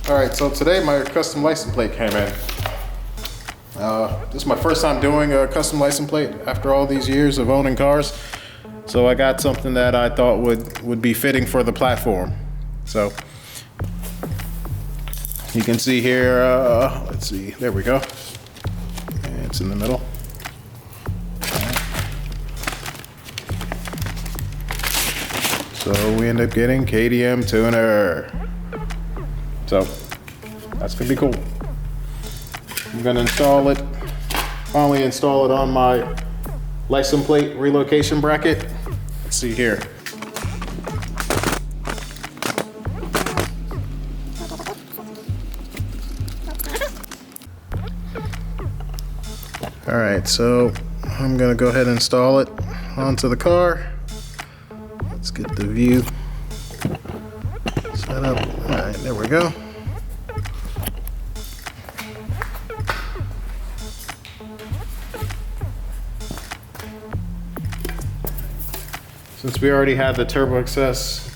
Alright, so today my custom license plate came in. This is my first time doing a custom license plate after all these years of owning cars. So I got something that I thought would be fitting for the platform. So you can see here, let's see, there we go. And it's in the middle. So we end up getting KTM tuner. So that's gonna be cool. I'm gonna install it, finally install it on my license plate relocation bracket. Let's see here. All right, so I'm gonna go ahead and install it onto the car. Let's get the view set up. All right, there we go. Since we already had the Turbo Excess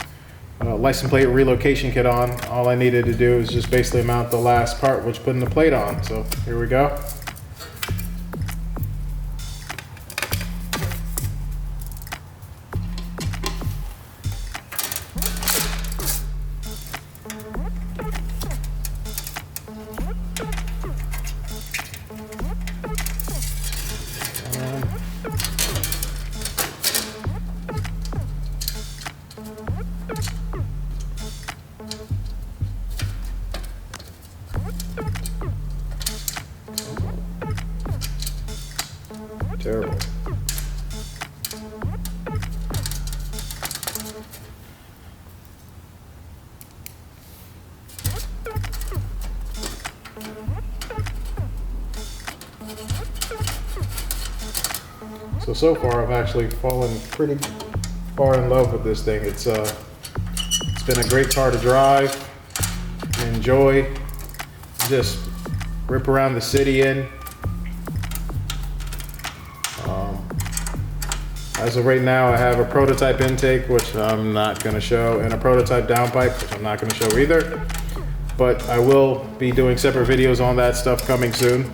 license plate relocation kit on, all I needed to do is just basically mount the last part, which putting the plate on. So here we go. Terrible. So far I've actually fallen pretty far in love with this thing. It's been a great car to drive, enjoy, just rip around the city in. As of right now, I have a prototype intake, which I'm not going to show, and a prototype downpipe, which I'm not going to show either. But I will be doing separate videos on that stuff coming soon.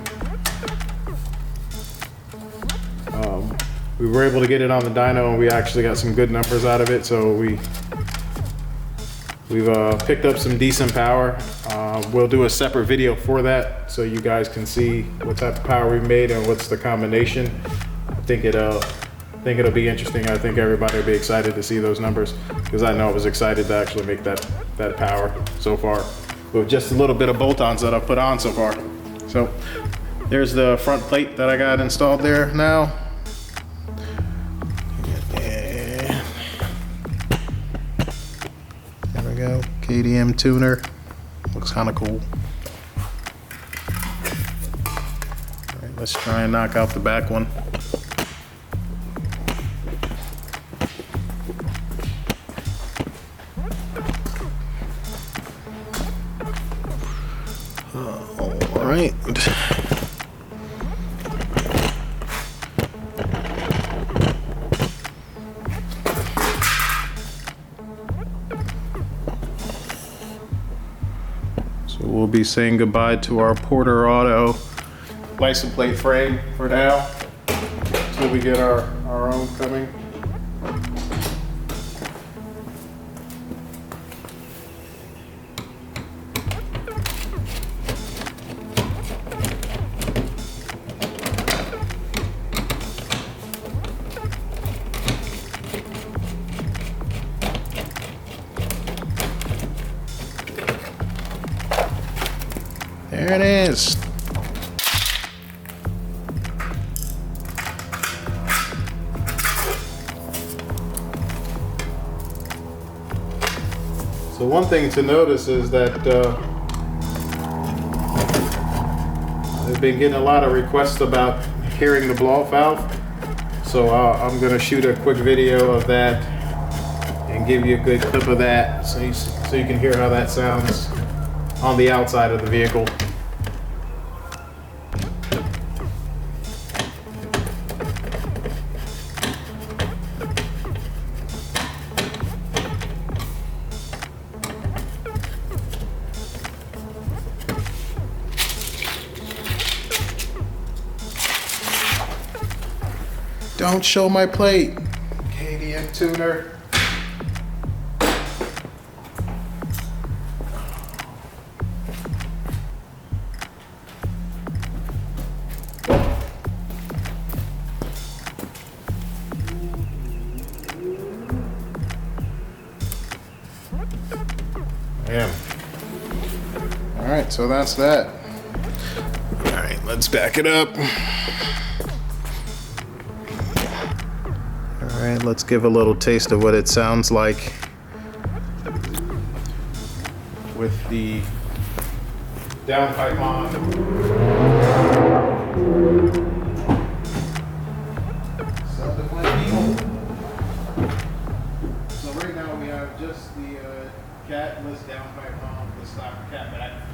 We were able to get it on the dyno, and we actually got some good numbers out of it. So we've picked up some decent power. We'll do a separate video for that, so you guys can see what type of power we made and what's the combination. I think it'll be interesting. I think everybody will be excited to see those numbers, because I know I was excited to actually make that power so far with just a little bit of bolt-ons that I've put on so far. So there's the front plate that I got installed there now. And there we go, KTM tuner. Looks kind of cool. All right, let's try and knock out the back one. All right. So we'll be saying goodbye to our Porter Auto license plate frame for now, until we get our own coming. There it is. So one thing to notice is that I've been getting a lot of requests about hearing the blow-off valve. So I'm going to shoot a quick video of that and give you a good clip of that so you can hear how that sounds on the outside of the vehicle. Don't show my plate. KDM tuner. Yeah. All right, so that's that. All right, let's back it up. All right, let's give a little taste of what it sounds like with the downpipe on. So right now we have just the catless downpipe on, the stock cat back.